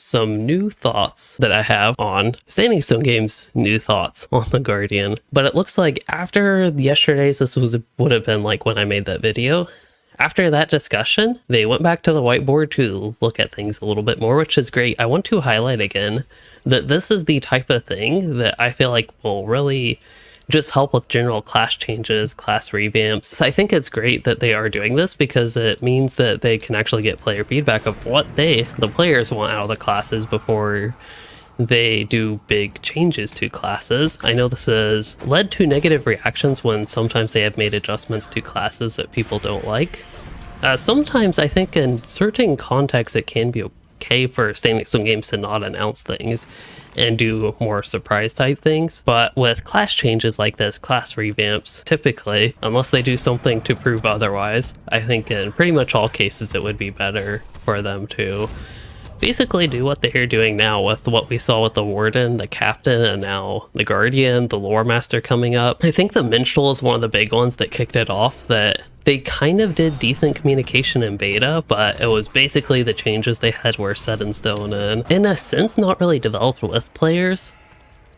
some new thoughts that I have on Standing Stone Games' new thoughts on the Guardian. But it looks like after yesterday's, would have been like when I made that video. After that discussion, they went back to the whiteboard to look at things a little bit more, which is great. I want to highlight again that this is the type of thing that I feel like will really just help with general class changes, class revamps. So I think it's great that they are doing this because it means that they can actually get player feedback of what the players want out of the classes before they do big changes to classes. I know this has led to negative reactions when sometimes they have made adjustments to classes that people don't like. Sometimes I think in certain contexts it can be okay for Standing Stone Games to not announce things and do more surprise type things, but with class changes like this, class revamps, typically, unless they do something to prove otherwise, I think in pretty much all cases it would be better for them to basically do what they're doing now with what we saw with the Warden, the Captain, and now the Guardian, the Lore Master coming up. I think the Minstrel is one of the big ones that kicked it off, that they kind of did decent communication in beta, but it was basically the changes they had were set in stone and in a sense not really developed with players.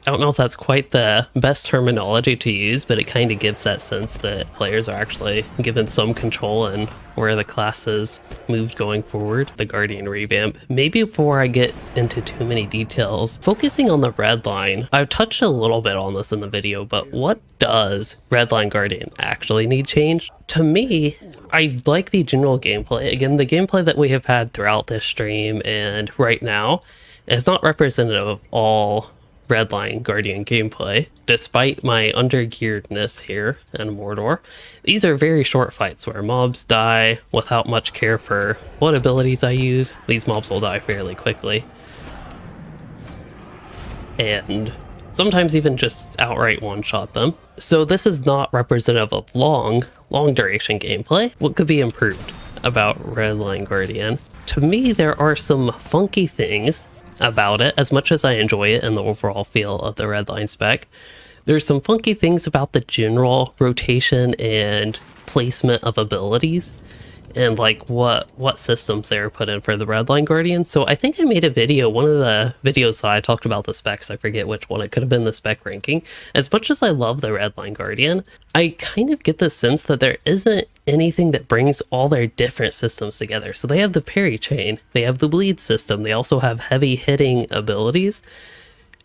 I don't know if that's quite the best terminology to use, but it kind of gives that sense that players are actually given some control in where the classes moved going forward. The Guardian revamp. Maybe before I get into too many details, focusing on the red line, I've touched a little bit on this in the video, but what does red line Guardian actually need changed? To me, I like the general gameplay. Again, the gameplay that we have had throughout this stream and right now is not representative of all Redline Guardian gameplay. Despite my undergearedness here in Mordor, these are very short fights where mobs die without much care for what abilities I use. These mobs will die fairly quickly. And sometimes even just outright one-shot them. So this is not representative of long duration gameplay. What could be improved about Redline Guardian? To me, there are some funky things about it. As much as I enjoy it and the overall feel of the Redline spec, there's some funky things about the general rotation and placement of abilities and like what systems they were put in for the Redline Guardian. So I think I made a video, one of the videos that I talked about the specs, I forget which one, it could have been the spec ranking. As much as I love the Redline Guardian, I kind of get the sense that there isn't anything that brings all their different systems together. So they have the parry chain, they have the bleed system, they also have heavy hitting abilities,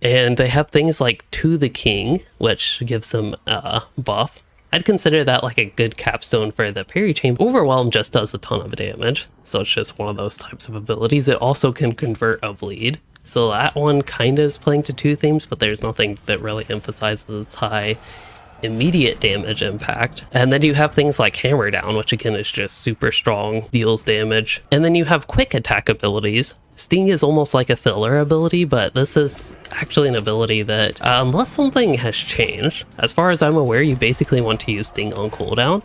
and they have things like To the King, which gives them a buff. I'd consider that like a good capstone for the parry chain. Overwhelm just does a ton of damage, so it's just one of those types of abilities. It also can convert a bleed, so that one kind of is playing to two themes, but there's nothing that really emphasizes its high immediate damage impact. And then you have things like Hammer Down, which again is just super strong, deals damage. And then you have quick attack abilities. Sting is almost like a filler ability, but this is actually an ability that, unless something has changed, as far as I'm aware, you basically want to use Sting on cooldown.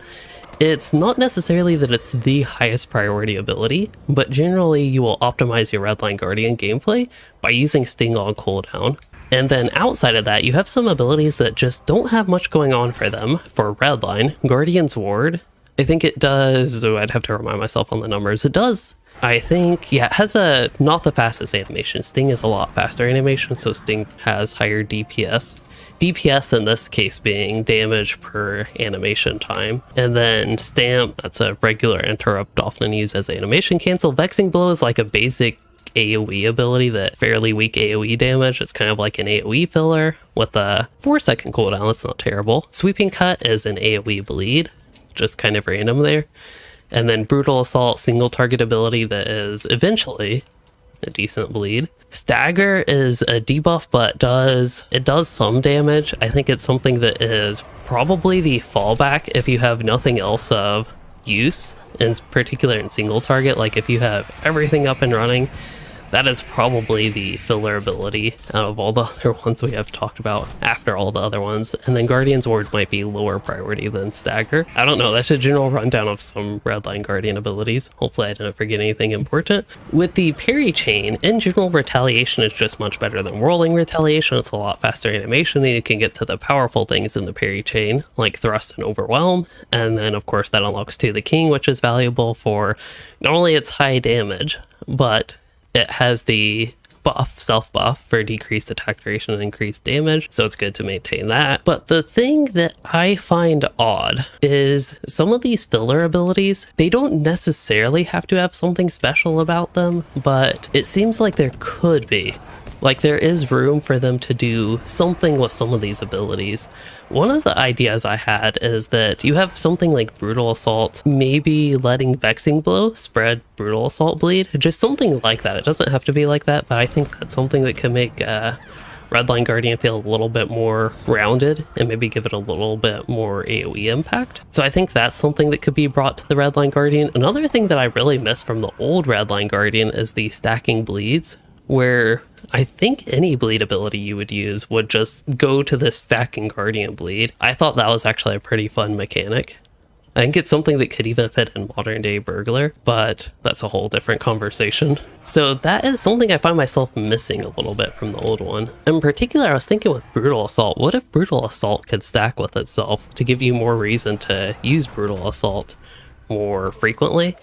It's not necessarily that it's the highest priority ability, but generally you will optimize your Redline Guardian gameplay by using Sting on cooldown. And then outside of that, you have some abilities that just don't have much going on for them. For Redline, Guardian's Ward, I think it does, I'd have to remind myself on the numbers, it does, I think, yeah, it has a not the fastest animation. Sting is a lot faster animation, so Sting has higher DPS. DPS in this case being damage per animation time. And then Stamp, that's a regular interrupt often used as animation cancel. Vexing Blow is like a basic AoE ability that fairly weak AoE damage. It's kind of like an AoE filler with a 4-second cooldown. That's not terrible. Sweeping Cut is an AoE bleed, just kind of random there. And then Brutal Assault, single target ability that is eventually a decent bleed. Stagger is a debuff, but it does some damage. I think it's something that is probably the fallback if you have nothing else of use, in particular in single target. Like if you have everything up and running, that is probably the filler ability out of all the other ones we have talked about after all the other ones. And then Guardian's Ward might be lower priority than Stagger. I don't know, that's a general rundown of some Redline Guardian abilities. Hopefully I didn't forget anything important. With the parry chain, in general, Retaliation is just much better than Rolling Retaliation. It's a lot faster animation, then you can get to the powerful things in the parry chain, like Thrust and Overwhelm. And then of course that unlocks To the King, which is valuable for not only its high damage, but it has the buff, self buff for decreased attack duration and increased damage, so it's good to maintain that. But the thing that I find odd is some of these filler abilities, they don't necessarily have to have something special about them, but it seems like there could be. Like, there is room for them to do something with some of these abilities. One of the ideas I had is that you have something like Brutal Assault, maybe letting Vexing Blow spread Brutal Assault bleed, just something like that. It doesn't have to be like that, but I think that's something that could make Redline Guardian feel a little bit more rounded and maybe give it a little bit more AoE impact. So I think that's something that could be brought to the Redline Guardian. Another thing that I really miss from the old Redline Guardian is the stacking bleeds, where I think any bleed ability you would use would just go to the stacking Guardian bleed. I thought that was actually a pretty fun mechanic. I think it's something that could even fit in modern day Burglar, but that's a whole different conversation. So that is something I find myself missing a little bit from the old one. In particular, I was thinking with Brutal Assault, what if Brutal Assault could stack with itself to give you more reason to use Brutal Assault more frequently?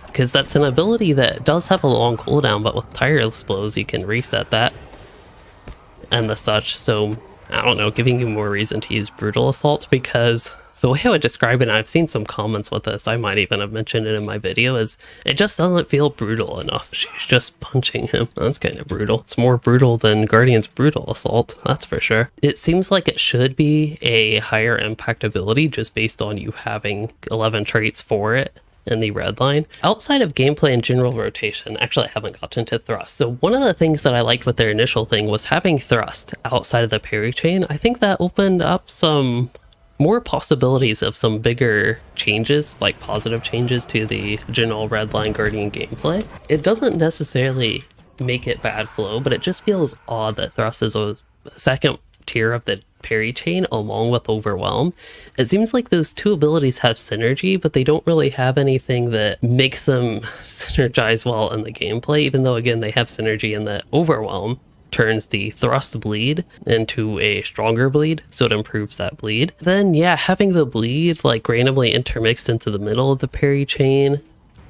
Because that's an ability that does have a long cooldown, but with Tireless Blows you can reset that and the such. So I don't know, giving you more reason to use Brutal Assault, because the way I would describe it, and I've seen some comments with this, I might even have mentioned it in my video, is it just doesn't feel brutal enough. She's just punching him. That's kind of brutal. It's more brutal than Guardian's Brutal Assault, that's for sure. It seems like it should be a higher impact ability just based on you having 11 traits for it in the red line. Outside of gameplay and general rotation, actually I haven't gotten to thrust. So one of the things that I liked with their initial thing was having thrust outside of the parry chain. I think that opened up some more possibilities of some bigger changes, like positive changes to the general Redline Guardian gameplay. It doesn't necessarily make it bad flow, but it just feels odd that thrust is a second tier of the parry chain along with overwhelm. It seems like those two abilities have synergy, but they don't really have anything that makes them synergize well in the gameplay, even though again they have synergy in that overwhelm turns the thrust bleed into a stronger bleed, so it improves that bleed. Then yeah, having the bleed like randomly intermixed into the middle of the parry chain,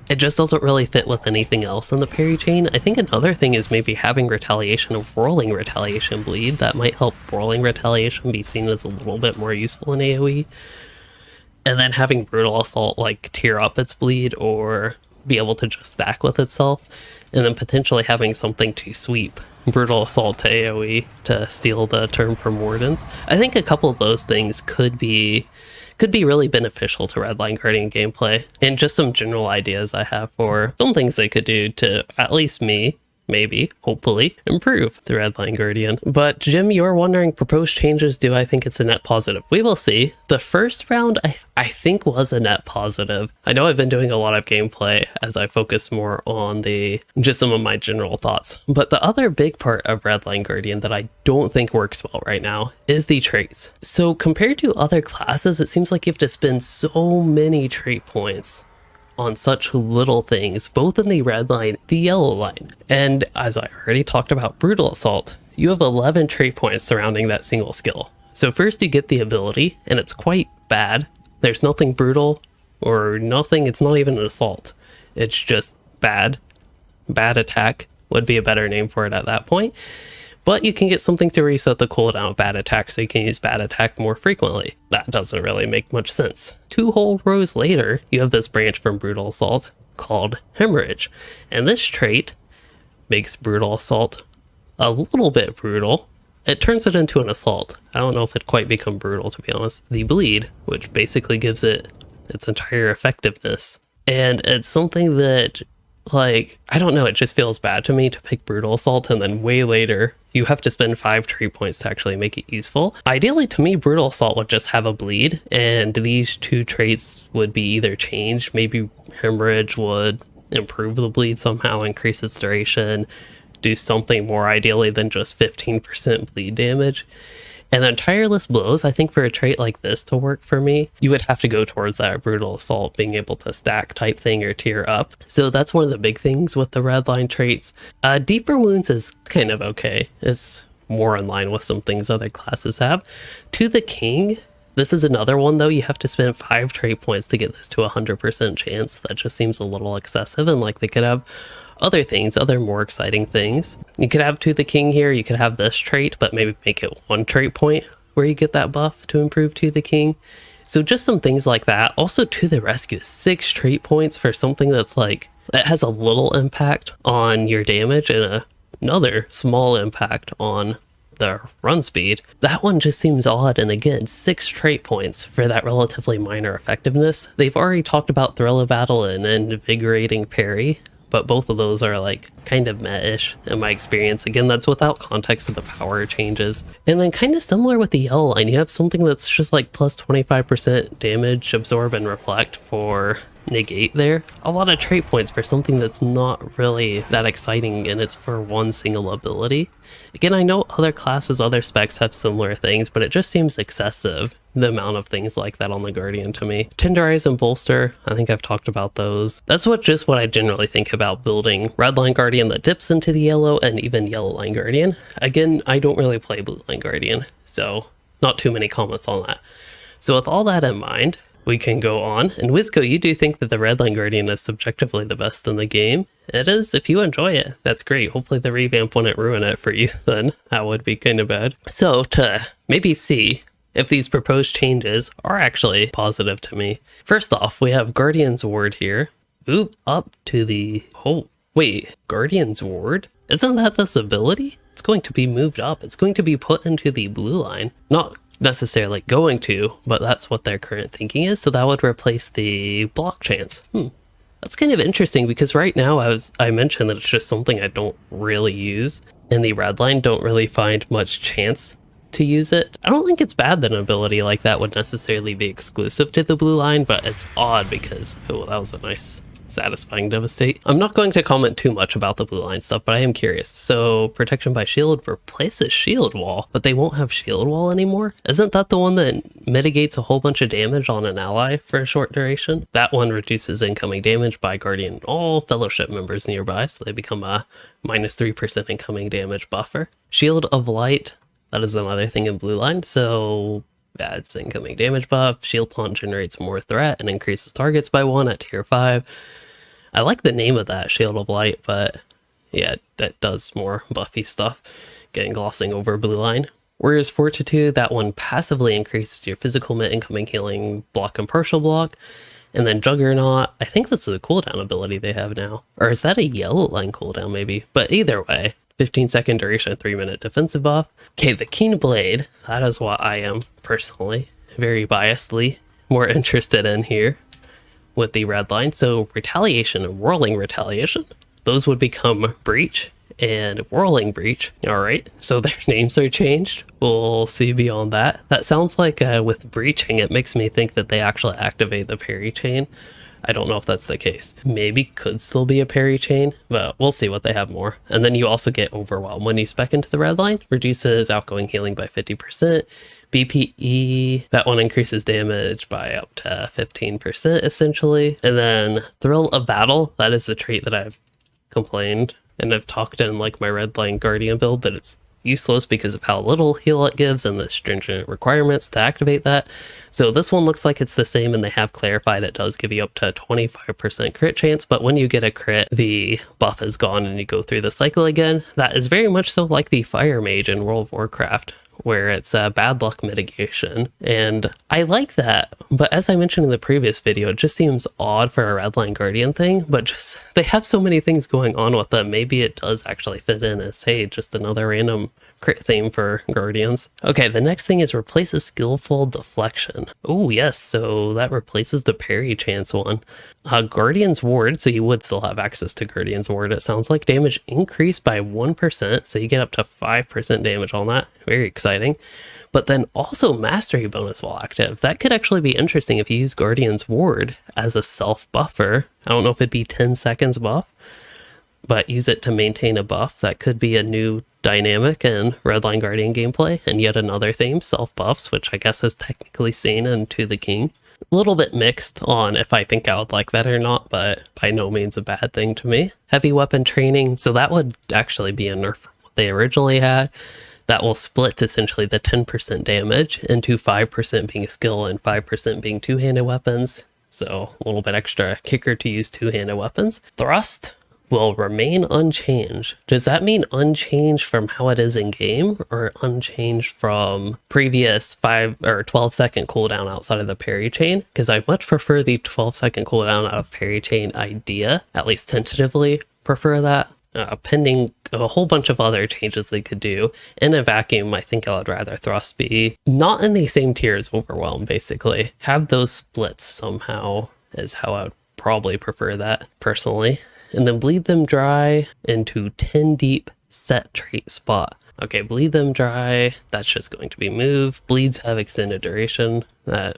it just doesn't really fit with anything else in the parry chain. I think another thing is maybe having retaliation of Whirling Retaliation bleed. That might help Whirling Retaliation be seen as a little bit more useful in AoE. And then having Brutal Assault like tier up its bleed or be able to just stack with itself. And then potentially having something to sweep Brutal Assault to AoE, to steal the term from Wardens. I think a couple of those things could be really beneficial to Redline Guardian gameplay, and just some general ideas I have for some things they could do to, at least me, maybe, hopefully, improve the Redline Guardian. But Jim, you're wondering, proposed changes, do I think it's a net positive? We will see. The first round, I think was a net positive. I know I've been doing a lot of gameplay as I focus more on just some of my general thoughts. But the other big part of Redline Guardian that I don't think works well right now is the traits. So compared to other classes, it seems like you have to spend so many trait points on such little things, both in the red line, the yellow line. And as I already talked about Brutal Assault, you have 11 trait points surrounding that single skill. So first you get the ability, and it's quite bad. There's nothing brutal or nothing, it's not even an assault. It's just bad. Bad attack would be a better name for it at that point. But you can get something to reset the cooldown of bad attack, so you can use bad attack more frequently. That doesn't really make much sense. 2 whole rows later, you have this branch from Brutal Assault called Hemorrhage. And this trait makes Brutal Assault a little bit brutal. It turns it into an assault. I don't know if it'd quite become brutal, to be honest. The Bleed, which basically gives it its entire effectiveness. And it's something that, like, I don't know, it just feels bad to me to pick Brutal Assault and then way later you have to spend 5 trait points to actually make it useful. Ideally, to me, Brutal Assault would just have a bleed, and these 2 traits would be either changed. Maybe Hemorrhage would improve the bleed somehow, increase its duration, do something more ideally than just 15% bleed damage. And then Tireless Blows, I think for a trait like this to work for me, you would have to go towards that Brutal Assault, being able to stack type thing or tier up. So that's one of the big things with the Redline traits. Deeper Wounds is kind of okay. It's more in line with some things other classes have. To the King, this is another one though, you have to spend 5 trait points to get this to 100% chance. That just seems a little excessive, and like they could have other things, other more exciting things. You could have To the King here, you could have this trait, but maybe make it 1 trait point where you get that buff to improve To the King. So just some things like that. Also, To the Rescue is 6 trait points for something that's like, it has a little impact on your damage and another small impact on the run speed. That one just seems odd, and again, 6 trait points for that relatively minor effectiveness. They've already talked about Thrill of Battle and Invigorating Parry, but both of those are like kind of meh-ish in my experience. Again, that's without context of the power changes. And then kind of similar with the yellow line, you have something that's just like plus 25% damage, absorb, and reflect for negate there. A lot of trait points for something that's not really that exciting, and it's for one single ability. Again, I know other classes, other specs have similar things, but it just seems excessive, the amount of things like that on the Guardian to me. Tenderize and Bolster, I think I've talked about those. That's just what I generally think about building Red Line Guardian that dips into the yellow, and even Yellow Line Guardian. Again, I don't really play Blue Line Guardian, so not too many comments on that. So with all that in mind, we can go on. And Wizco, you do think that the Red Line Guardian is subjectively the best in the game. It is. If you enjoy it, that's great. Hopefully the revamp wouldn't ruin it for you then. That would be kind of bad. So to maybe see if these proposed changes are actually positive to me. First off, we have Guardian's Ward here. Move up to the... Oh, wait. Guardian's Ward? Isn't that this ability? It's going to be moved up. It's going to be put into the blue line. Not necessarily going to, but that's what their current thinking is. So that would replace the block chance. That's kind of interesting, because right now I mentioned that it's just something I don't really use. In the red line, don't really find much chance to use it. I don't think it's bad that an ability like that would necessarily be exclusive to the blue line, but it's odd because, oh, that was a nice satisfying devastate. I'm not going to comment too much about the blue line stuff, but I am curious. So protection by shield replaces shield wall, but they won't have shield wall anymore. Isn't that the one that mitigates a whole bunch of damage on an ally for a short duration? That one reduces incoming damage by Guardian and all fellowship members nearby, so they become a -3% incoming damage buffer. Shield of Light, that is another thing in blue line, so adds incoming damage buff. Shield taunt generates more threat and increases targets by 1 at tier 5. I like the name of that, Shield of Light, but yeah, that does more buffy stuff, getting glossing over blue line. Warrior's Fortitude, that one passively increases your physical mid, incoming healing, block, and partial block. And then Juggernaut, I think that's a cooldown ability they have now. Or is that a yellow line cooldown maybe? But either way, 15-second duration, 3-minute defensive buff. Okay, the Keen Blade, that is what I am personally, very biasedly, more interested in here with the red line. So Retaliation and Whirling Retaliation, those would become Breach and Whirling Breach. All right, so their names are changed. We'll see beyond that. That sounds like with breaching, it makes me think that they actually activate the parry chain. I don't know if that's the case. Maybe could still be a parry chain, but we'll see what they have more. And then you also get Overwhelm. When you spec into the red line, reduces outgoing healing by 50%. BPE, that one increases damage by up to 15% essentially. And then Thrill of Battle, that is the trait that I've complained and I've talked in like my red line Guardian build that it's useless because of how little heal it gives and the stringent requirements to activate that. So this one looks like it's the same, and they have clarified it does give you up to a 25% crit chance, but when you get a crit, the buff is gone and you go through the cycle again. That is very much so like the Fire Mage in World of Warcraft, where it's bad luck mitigation, and I like that. But as I mentioned in the previous video, it just seems odd for a Redline Guardian thing, but just they have so many things going on with them. Maybe it does actually fit in as, hey, just another random crit theme for Guardians. Okay, the next thing is replaces Skillful Deflection. Oh yes, so that replaces the parry chance one. Guardian's Ward, so you would still have access to Guardian's Ward. It sounds like damage increased by 1%, so you get up to 5% damage on that. Very exciting. But then also Mastery bonus while active. That could actually be interesting if you use Guardian's Ward as a self buffer. I don't know if it'd be 10 seconds buff, but use it to maintain a buff. That could be a new dynamic in Redline Guardian gameplay, and yet another theme, self buffs, which I guess is technically seen in To the King. A little bit mixed on if I think I would like that or not, but by no means a bad thing to me. Heavy weapon training, so that would actually be a nerf from what they originally had. That will split essentially the 10% damage into 5% being skill and 5% being two-handed weapons. So a little bit extra kicker to use two-handed weapons. Thrust, will remain unchanged. Does that mean unchanged from how it is in game, or unchanged from previous 5 or 12-second cooldown outside of the parry chain? Because I much prefer the 12-second cooldown out of parry chain idea, at least tentatively prefer that. Pending a whole bunch of other changes they could do. In a vacuum, I think I would rather Thrust be not in the same tier as Overwhelm, basically. Have those splits somehow is how I would probably prefer that, personally. And then Bleed Them Dry into 10 deep set trait spot. Okay, Bleed Them Dry, that's just going to be moved. Bleeds have extended duration. That,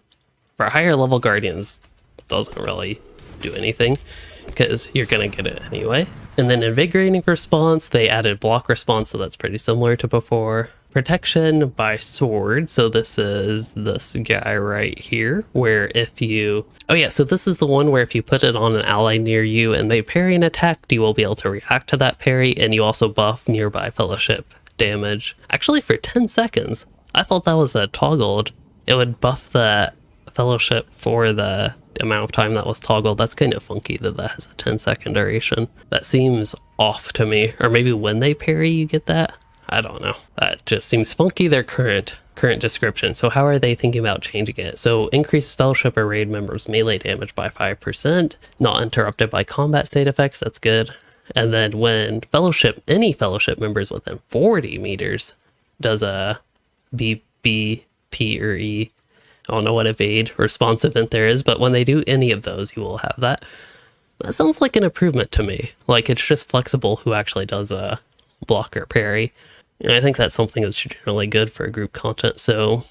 for higher level Guardians, doesn't really do anything, because you're going to get it anyway. And then Invigorating Response, they added Block Response, so that's pretty similar to before. Protection by Sword, so this is this guy right here, where if you... Oh yeah, so this is the one where if you put it on an ally near you and they parry an attack, you will be able to react to that parry, and you also buff nearby Fellowship damage. Actually, for 10 seconds. I thought that was a toggled. It would buff the Fellowship for the amount of time that was toggled. That's kind of funky that that has a 10-second duration. That seems off to me. Or maybe when they parry you get that? I don't know. That just seems funky, their current description. So how are they thinking about changing it? So increases Fellowship or raid members melee damage by 5%, not interrupted by combat state effects, that's good. And then when any Fellowship members within 40 meters does a B, P, or E, I don't know what evade response event there is, but when they do any of those, you will have that. That sounds like an improvement to me. Like, it's just flexible who actually does a block or parry. And I think that's something that's generally good for group content. So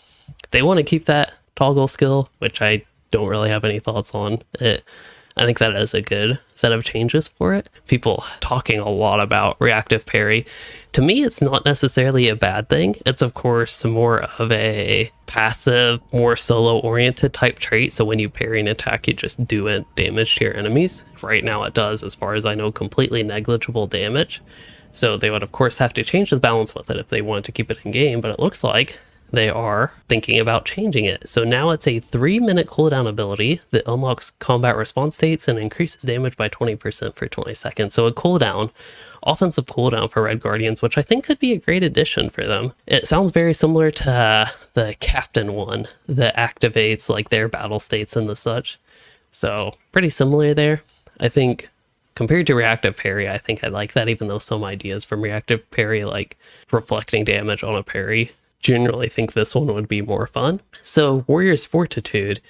they want to keep that toggle skill, which I don't really have any thoughts on it. I think that is a good set of changes for it. People talking a lot about reactive parry. To me, it's not necessarily a bad thing. It's of course more of a passive, more solo-oriented type trait. So when you parry an attack, you just do it damage to your enemies. Right now it does, as far as I know, completely negligible damage. So they would of course have to change the balance with it if they wanted to keep it in game, but it looks like they are thinking about changing it. So now it's a 3-minute cooldown ability that unlocks combat response states and increases damage by 20% for 20 seconds. So a cooldown, offensive cooldown for Red Guardians, which I think could be a great addition for them. It sounds very similar to the Captain one that activates like their battle states and the such. So pretty similar there. I think compared to reactive parry, I think I like that, even though some ideas from reactive parry, like reflecting damage on a parry, generally think this one would be more fun. So Warrior's Fortitude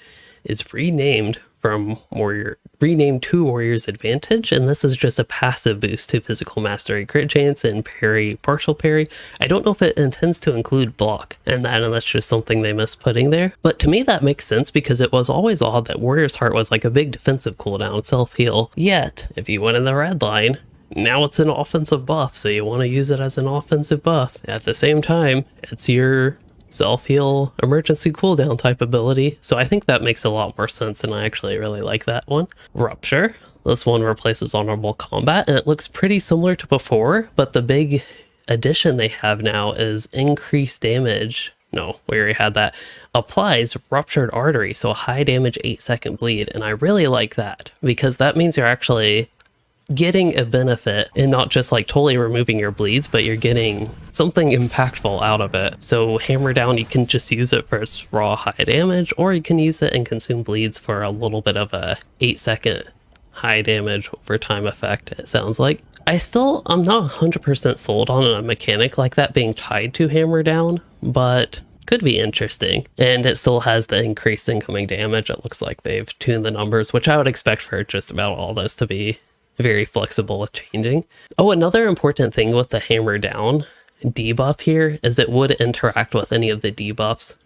is renamed to Warrior's Advantage, and this is just a passive boost to physical mastery crit chance and parry, partial parry. I don't know if it intends to include block, and that's just something they missed putting there. But to me that makes sense, because it was always odd that Warrior's Heart was like a big defensive cooldown, self-heal, yet if you went in the red line, now it's an offensive buff, so you want to use it as an offensive buff. At the same time, it's your self-heal emergency cooldown type ability. So I think that makes a lot more sense, and I actually really like that one. Rupture. This one replaces honorable combat, and it looks pretty similar to before, but the big addition they have now is increased damage. No, we already had that. Applies ruptured artery, so a high damage 8-second bleed, and I really like that, because that means you're actually getting a benefit and not just like totally removing your bleeds, but you're getting something impactful out of it. So Hammer Down, you can just use it for its raw high damage, or you can use it and consume bleeds for a little bit of a 8-second high damage over time effect, it sounds like. I'm not 100% sold on a mechanic like that being tied to Hammer Down, but could be interesting. And it still has the increased incoming damage. It looks like they've tuned the numbers, which I would expect for just about all this to be very flexible with changing. Oh, another important thing with the Hammer Down debuff here is it would interact with any of the debuffs.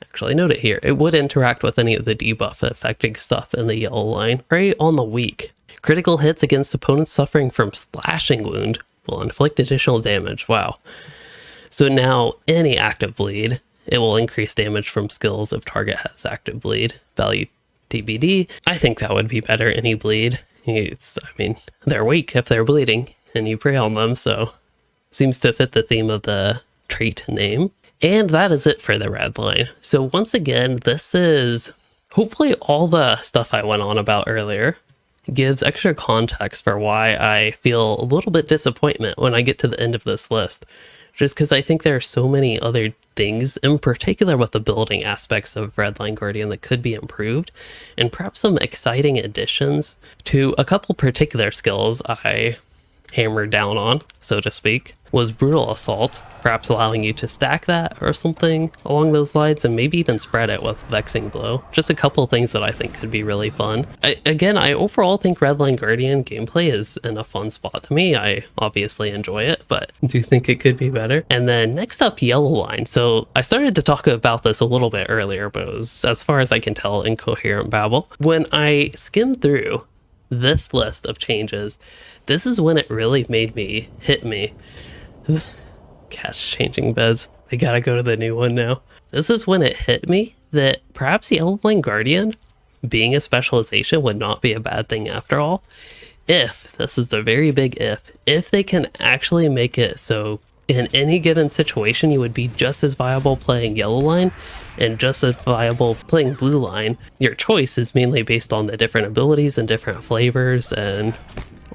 Actually note it here. It would interact with any of the debuff affecting stuff in the yellow line. Prey on the Weak. Critical hits against opponents suffering from slashing wound will inflict additional damage. Wow. So now any active bleed, it will increase damage from skills if target has active bleed. Value TBD. I think that would be better, any bleed. They're weak if they're bleeding, and you prey on them, so seems to fit the theme of the trait name. And that is it for the red line. So once again, this is hopefully all the stuff I went on about earlier. gives extra context for why I feel a little bit disappointment when I get to the end of this list. Just because I think there are so many other things, in particular with the building aspects of Redline Guardian, that could be improved, and perhaps some exciting additions to a couple particular skills I hammered down on, so to speak, was Brutal Assault, perhaps allowing you to stack that or something along those lines, and maybe even spread it with Vexing Blow. Just a couple things that I think could be really fun. I overall think Redline Guardian gameplay is in a fun spot to me. I obviously enjoy it, but do think it could be better. And then next up, Yellow Line. So I started to talk about this a little bit earlier, but it was, as far as I can tell, incoherent babble. When I skimmed through this list of changes, this is when it really hit me. Cat's changing beds. I gotta go to the new one now. This is when it hit me that perhaps the Yellowline Guardian being a specialization would not be a bad thing after all. If, this is the very big if they can actually make it so in any given situation you would be just as viable playing Yellow Line and just as viable playing Blue Line. Your choice is mainly based on the different abilities and different flavors and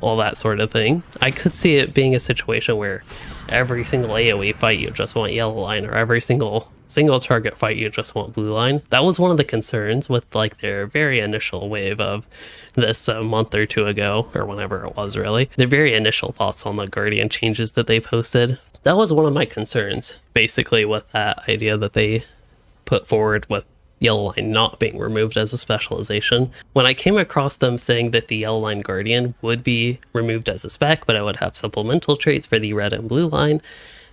all that sort of thing. I could see it being a situation where every single AoE fight you just want Yellow Line, or every single target fight you just want Blue Line. That was one of the concerns with like their very initial wave of this a month or two ago, or whenever it was really. Their very initial thoughts on the Guardian changes that they posted. That was one of my concerns, basically, with that idea that they put forward with Yellow Line not being removed as a specialization. When I came across them saying that the Yellow Line Guardian would be removed as a spec, but I would have supplemental traits for the Red and Blue Line,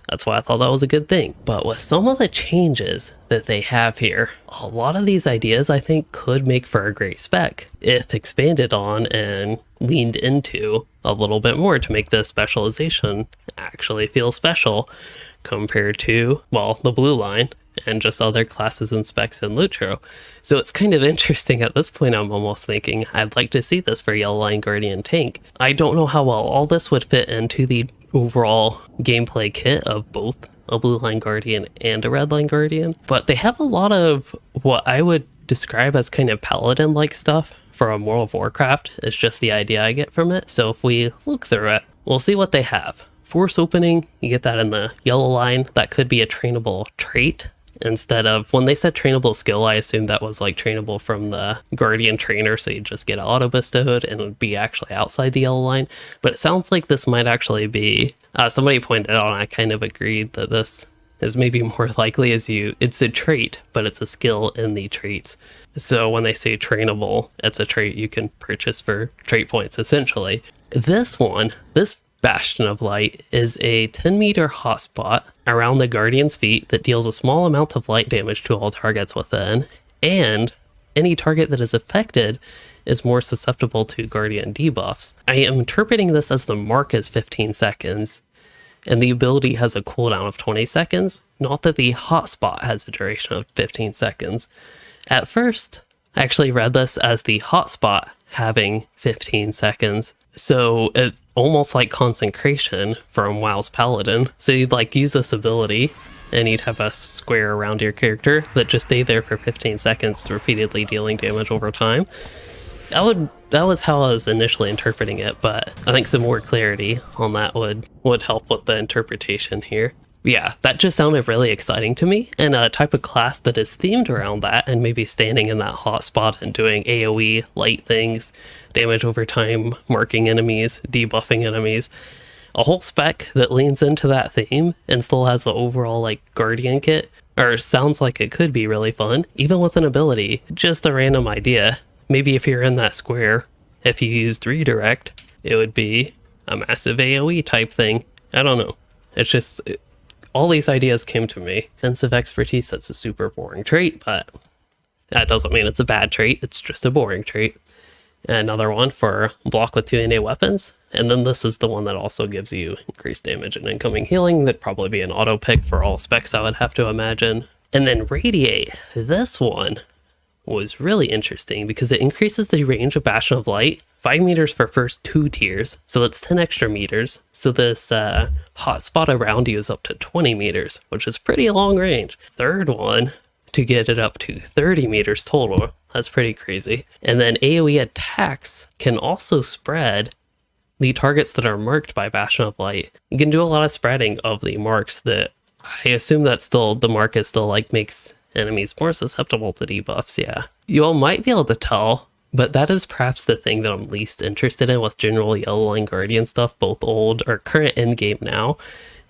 that's why I thought that was a good thing. But with some of the changes that they have here, a lot of these ideas I think could make for a great spec if expanded on and leaned into a little bit more to make the specialization actually feel special compared to, well, the Blue Line and just other classes and specs in LOTRO. So it's kind of interesting at this point. I'm almost thinking I'd like to see this for Yellow Line Guardian tank. I don't know how well all this would fit into the overall gameplay kit of both a Blue Line Guardian and a Red Line Guardian, but they have a lot of what I would describe as kind of paladin-like stuff from World of Warcraft. It's just the idea I get from it. So if we look through it, we'll see what they have. Force Opening, you get that in the Yellow Line. That could be a trainable trait. Instead of, when they said trainable skill, I assumed that was like trainable from the Guardian trainer, so you just get auto bestowed and it would be actually outside the Yellow Line. But it sounds like this might actually be, somebody pointed out, and I kind of agreed that this is maybe more likely it's a trait, but it's a skill in the traits. So when they say trainable, it's a trait you can purchase for trait points, essentially. This Bastion of Light is a 10-meter hotspot around the Guardian's feet that deals a small amount of light damage to all targets within, and any target that is affected is more susceptible to Guardian debuffs. I am interpreting this as the mark is 15 seconds, and the ability has a cooldown of 20 seconds, not that the hotspot has a duration of 15 seconds. At first, I actually read this as the hotspot having 15 seconds. So it's almost like Consecration from WoW's Paladin. So you'd like use this ability and you'd have a square around your character that just stay there for 15 seconds, repeatedly dealing damage over time. That was how I was initially interpreting it, but I think some more clarity on that would help with the interpretation here. Yeah, that just sounded really exciting to me, and a type of class that is themed around that and maybe standing in that hot spot and doing AoE light things, damage over time, marking enemies, debuffing enemies. A whole spec that leans into that theme and still has the overall like Guardian kit, or sounds like it could be really fun, even with an ability. Just a random idea. Maybe if you're in that square, if you used Redirect, it would be a massive AoE type thing. I don't know. It's just... all these ideas came to me. Defensive Expertise, that's a super boring trait, but that doesn't mean it's a bad trait. It's just a boring trait. Another one for block with 2 innate weapons. And then this is the one that also gives you increased damage and incoming healing. That'd probably be an auto pick for all specs, I would have to imagine. And then Radiate. This one was really interesting because it increases the range of Bastion of Light 5 meters for first 2 tiers, so that's 10 extra meters. So this hotspot around you is up to 20 meters, which is pretty long range. Third one to get it up to 30 meters total. That's pretty crazy. And then AoE attacks can also spread the targets that are marked by Bastion of Light. You can do a lot of spreading of the marks that I assume that still the mark is still like makes enemies more susceptible to debuffs. Yeah, you all might be able to tell, but that is perhaps the thing that I'm least interested in with general Yellow Line Guardian stuff, both old or current in game now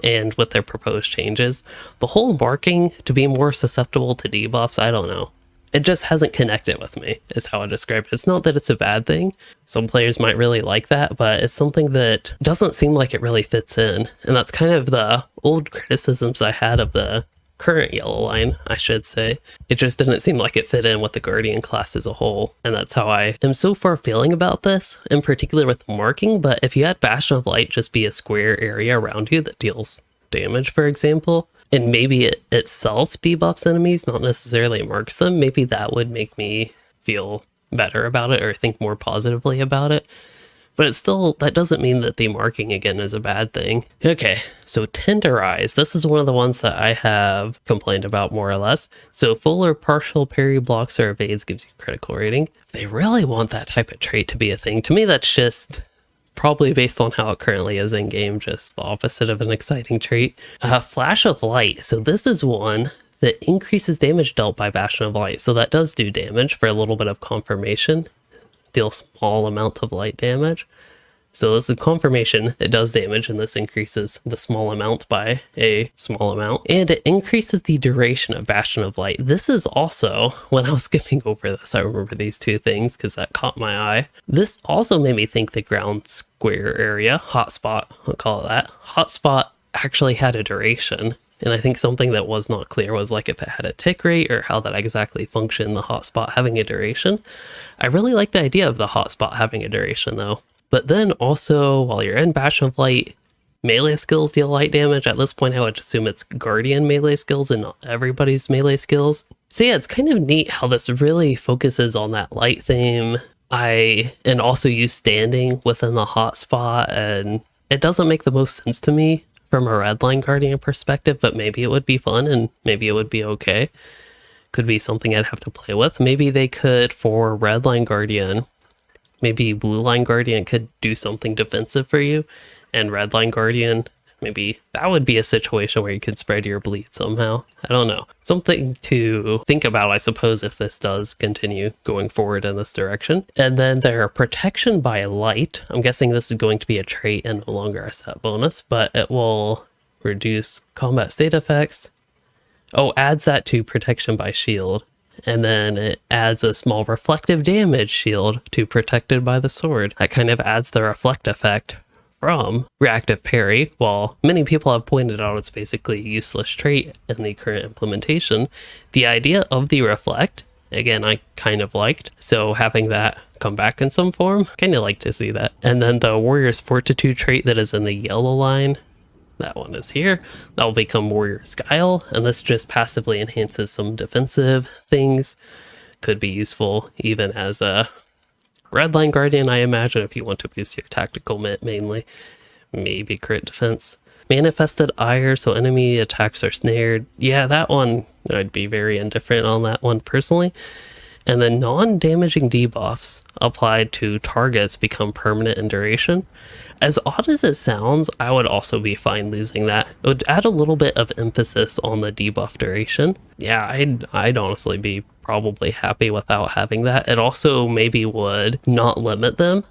and with their proposed changes. The whole marking to be more susceptible to debuffs, I don't know. It just hasn't connected with me, is how I describe it. It's not that it's a bad thing. Some players might really like that, but it's something that doesn't seem like it really fits in. And that's kind of the old criticisms I had of the current Yellow Line, I should say. It just didn't seem like it fit in with the Guardian class as a whole. And that's how I am so far feeling about this, in particular with the marking. But if you had Bastion of Light just be a square area around you that deals damage, for example, and maybe it itself debuffs enemies, not necessarily marks them, maybe that would make me feel better about it or think more positively about it. But it's still, that doesn't mean that the marking again is a bad thing. Okay, so Tenderize. This is one of the ones that I have complained about more or less. So full or partial parry, blocks, or evades gives you critical rating. If they really want that type of trait to be a thing, to me that's just probably based on how it currently is in game, just the opposite of an exciting trait. Flash of Light. So this is one that increases damage dealt by Bastion of Light. So that does do damage for a little bit of confirmation. Deal small amount of light damage. So this is confirmation, it does damage, and this increases the small amount by a small amount. And it increases the duration of Bastion of Light. This is also, when I was skipping over this, I remember these two things because that caught my eye. This also made me think the ground square area, hotspot, I'll call it that, hotspot actually had a duration. And I think something that was not clear was like if it had a tick rate or how that exactly functioned, the hotspot having a duration. I really like the idea of the hotspot having a duration though. But then also, while you're in Bastion of Light, melee skills deal light damage. At this point, I would assume it's Guardian melee skills and not everybody's melee skills. So yeah, it's kind of neat how this really focuses on that light theme. And also you standing within the hotspot, and it doesn't make the most sense to me from a Redline Guardian perspective, but maybe it would be fun and maybe it would be okay. Could be something I'd have to play with. Maybe they could, for Redline Guardian, maybe Blue Line Guardian could do something defensive for you, and Red Line Guardian, maybe that would be a situation where you could spread your bleed somehow. I don't know. Something to think about, I suppose, if this does continue going forward in this direction. And then their Protection by Light. I'm guessing this is going to be a trait and no longer a set bonus, but it will reduce combat state effects. Oh, adds that to Protection by Shield. And then it adds a small reflective damage shield to Protected by the Sword. That kind of adds the reflect effect from reactive parry. While many people have pointed out it's basically a useless trait in the current implementation, the idea of the reflect, again, I kind of liked. So having that come back in some form, kind of like to see that. And then the Warrior's Fortitude trait that is in the yellow line, that one is here. That will become Warrior's Guile, and this just passively enhances some defensive things. Could be useful even as a Redline Guardian, I imagine, if you want to boost your tactical mainly. Maybe crit defense. Manifested Ire, so enemy attacks are snared. Yeah, that one, I'd be very indifferent on that one personally. And then non-damaging debuffs applied to targets become permanent in duration. As odd as it sounds, I would also be fine losing that. It would add a little bit of emphasis on the debuff duration. Yeah, I'd honestly be probably happy without having that. It also maybe would not limit them.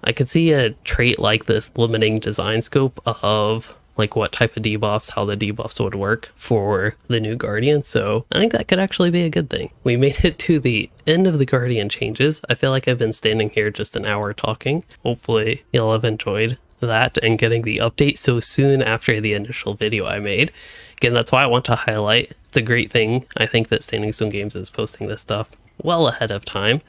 I could see a trait like this limiting design scope of like what type of debuffs, how the debuffs would work for the new Guardian. So I think that could actually be a good thing. We made it to the end of the Guardian changes. I feel like I've been standing here just an hour talking. Hopefully you'll have enjoyed that and getting the update so soon after the initial video I made. Again, that's why I want to highlight. It's a great thing. I think that Standing Stone Games is posting this stuff well ahead of time.